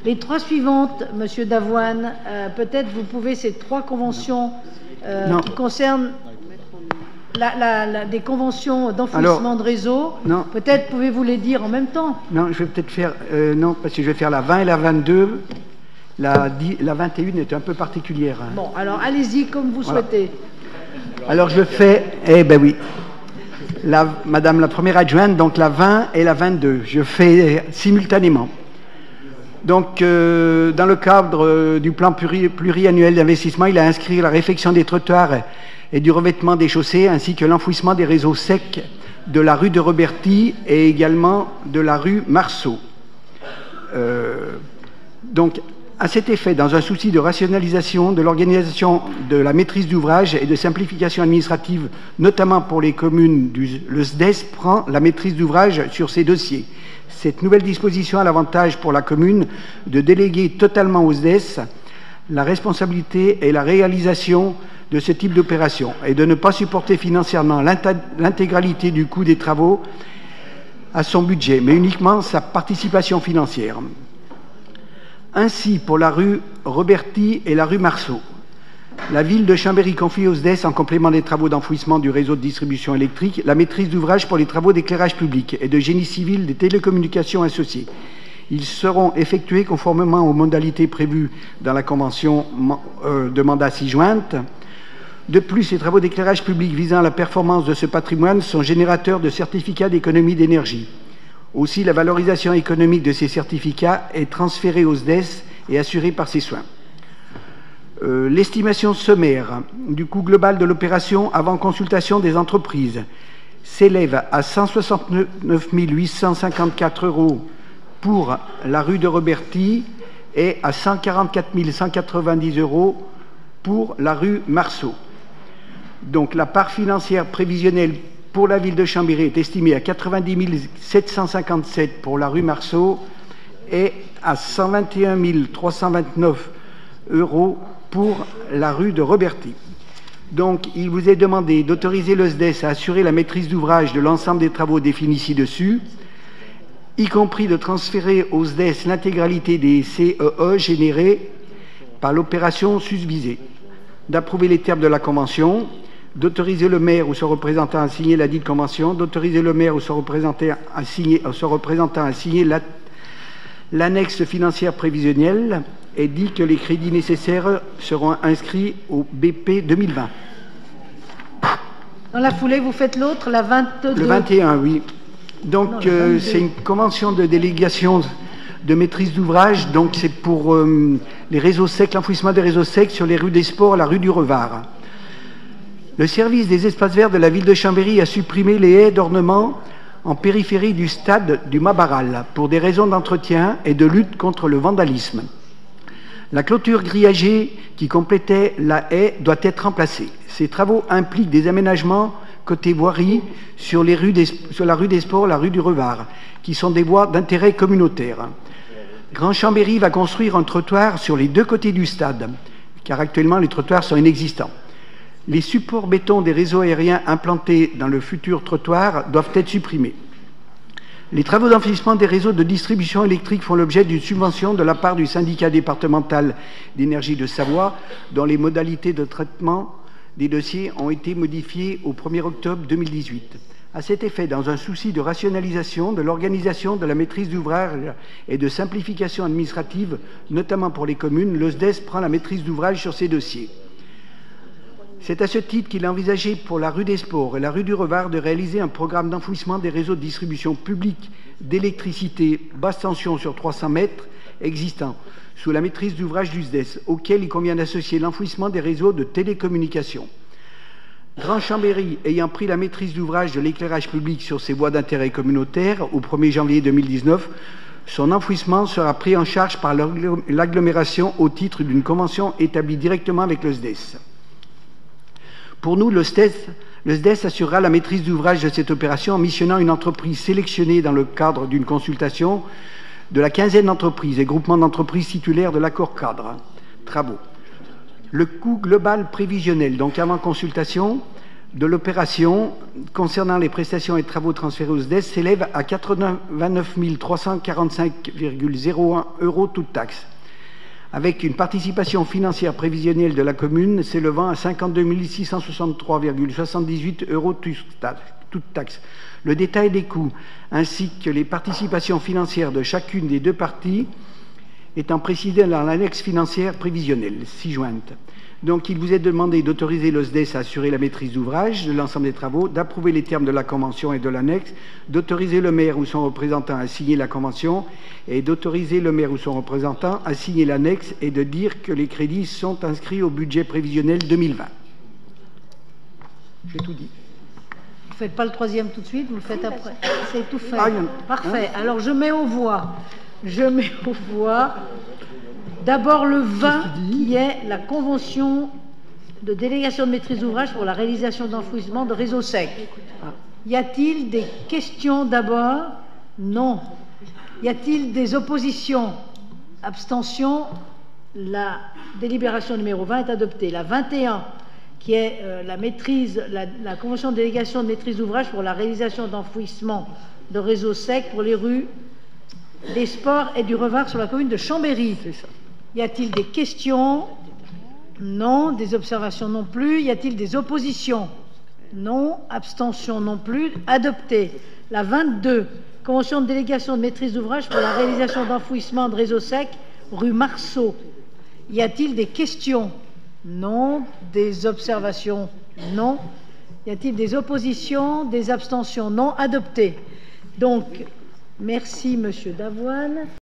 Les trois suivantes, Monsieur Davoine, peut-être vous pouvez, ces trois conventions qui concernent des conventions d'enfouissement de réseau, peut-être pouvez-vous les dire en même temps? Non, je vais peut-être faire... non, parce que je vais faire la 20 et la 22. La 21 est un peu particulière. Bon, alors allez-y comme vous souhaitez. Alors je fais... Eh ben oui. Madame la première adjointe, donc la 20 et la 22. Je fais simultanément. Donc, dans le cadre du plan pluriannuel d'investissement, il a inscrit la réfection des trottoirs et du revêtement des chaussées, ainsi que l'enfouissement des réseaux secs de la rue de Roberti et également de la rue Marceau. Donc, à cet effet, dans un souci de rationalisation de l'organisation de la maîtrise d'ouvrage et de simplification administrative, notamment pour les communes, le SDES prend la maîtrise d'ouvrage sur ces dossiers. Cette nouvelle disposition a l'avantage pour la commune de déléguer totalement au SDES la responsabilité et la réalisation de ce type d'opération et de ne pas supporter financièrement l'intégralité du coût des travaux à son budget, mais uniquement sa participation financière. Ainsi, pour la rue Roberti et la rue Marceau, la ville de Chambéry confie au SDES, en complément des travaux d'enfouissement du réseau de distribution électrique, la maîtrise d'ouvrage pour les travaux d'éclairage public et de génie civil des télécommunications associées. Ils seront effectués conformément aux modalités prévues dans la convention de mandat ci-jointe. De plus, ces travaux d'éclairage public visant à la performance de ce patrimoine sont générateurs de certificats d'économie d'énergie. Aussi, la valorisation économique de ces certificats est transférée au SDES et assurée par ses soins. L'estimation sommaire du coût global de l'opération avant consultation des entreprises s'élève à 169 854 € pour la rue de Roberti et à 144 190 € pour la rue Marceau. Donc la part financière prévisionnelle pour la ville de Chambéry est estimée à 90 757 pour la rue Marceau et à 121 329 € pour la rue de Roberti. Donc, il vous est demandé d'autoriser le SDES à assurer la maîtrise d'ouvrage de l'ensemble des travaux définis ci-dessus, y compris de transférer au SDES l'intégralité des CEE générés par l'opération susvisée, d'approuver les termes de la convention, d'autoriser le maire ou son représentant à signer la dite convention, d'autoriser le maire ou son représentant à signer l'annexe financière prévisionnelle, et dit que les crédits nécessaires seront inscrits au BP 2020. Dans la foulée, vous faites l'autre, la 22. Le 21, oui. Donc, c'est une convention de délégation de maîtrise d'ouvrage. Donc, c'est pour les réseaux secs, l'enfouissement des réseaux secs sur les rues des Sports, la rue du Revard. Le service des espaces verts de la ville de Chambéry a supprimé les haies d'ornement en périphérie du stade du Mabaral pour des raisons d'entretien et de lutte contre le vandalisme. La clôture grillagée qui complétait la haie doit être remplacée. Ces travaux impliquent des aménagements côté voirie sur la rue des Sports, la rue du Revard, qui sont des voies d'intérêt communautaire. Grand Chambéry va construire un trottoir sur les deux côtés du stade, car actuellement les trottoirs sont inexistants. Les supports béton des réseaux aériens implantés dans le futur trottoir doivent être supprimés. Les travaux d'enfouissement des réseaux de distribution électrique font l'objet d'une subvention de la part du syndicat départemental d'énergie de Savoie, dont les modalités de traitement des dossiers ont été modifiées au 1er octobre 2018. À cet effet, dans un souci de rationalisation de l'organisation de la maîtrise d'ouvrage et de simplification administrative, notamment pour les communes, le SDES prend la maîtrise d'ouvrage sur ces dossiers. C'est à ce titre qu'il a envisagé pour la rue des Sports et la rue du Revard de réaliser un programme d'enfouissement des réseaux de distribution publique d'électricité basse tension sur 300 mètres existants, sous la maîtrise d'ouvrage du SDES, auquel il convient d'associer l'enfouissement des réseaux de télécommunications. Grand Chambéry ayant pris la maîtrise d'ouvrage de l'éclairage public sur ses voies d'intérêt communautaire au 1er janvier 2019, son enfouissement sera pris en charge par l'agglomération au titre d'une convention établie directement avec le SDES. Pour nous, le SDES assurera la maîtrise d'ouvrage de cette opération en missionnant une entreprise sélectionnée dans le cadre d'une consultation de la quinzaine d'entreprises et groupements d'entreprises titulaires de l'accord cadre. Travaux. Le coût global prévisionnel, donc avant consultation, de l'opération concernant les prestations et travaux transférés au SDES s'élève à 89 345,01 € toutes taxes, avec une participation financière prévisionnelle de la commune s'élevant à 52 663,78 € toutes taxes. Le détail des coûts ainsi que les participations financières de chacune des deux parties étant précisé dans l'annexe financière prévisionnelle ci-jointe. Donc, il vous est demandé d'autoriser le SDES à assurer la maîtrise d'ouvrage de l'ensemble des travaux, d'approuver les termes de la convention et de l'annexe, d'autoriser le maire ou son représentant à signer la convention et d'autoriser le maire ou son représentant à signer l'annexe et de dire que les crédits sont inscrits au budget prévisionnel 2020. J'ai tout dit. Vous ne faites pas le troisième tout de suite, vous le faites après. C'est tout fait. Ah, Parfait. Alors, je mets aux voix. D'abord le 20, qui est la convention de délégation de maîtrise d'ouvrage pour la réalisation d'enfouissement de réseau sec. Y a-t-il des questions d'abord? Non. Y a-t-il des oppositions? Abstention? La délibération numéro 20 est adoptée. La 21, qui est la convention de délégation de maîtrise d'ouvrage pour la réalisation d'enfouissement de réseau sec pour les rues des Sports et du Revard sur la commune de Chambéry. C'est ça. Y a-t-il des questions? Non. Des observations non plus. Y a-t-il des oppositions? Non. Abstention non plus. Adopté. La 22, convention de délégation de maîtrise d'ouvrage pour la réalisation d'enfouissement de réseau sec rue Marceau. Y a-t-il des questions? Non. Des observations? Non. Y a-t-il des oppositions? Des abstentions? Non. Adopté. Donc, merci, Monsieur Davoine.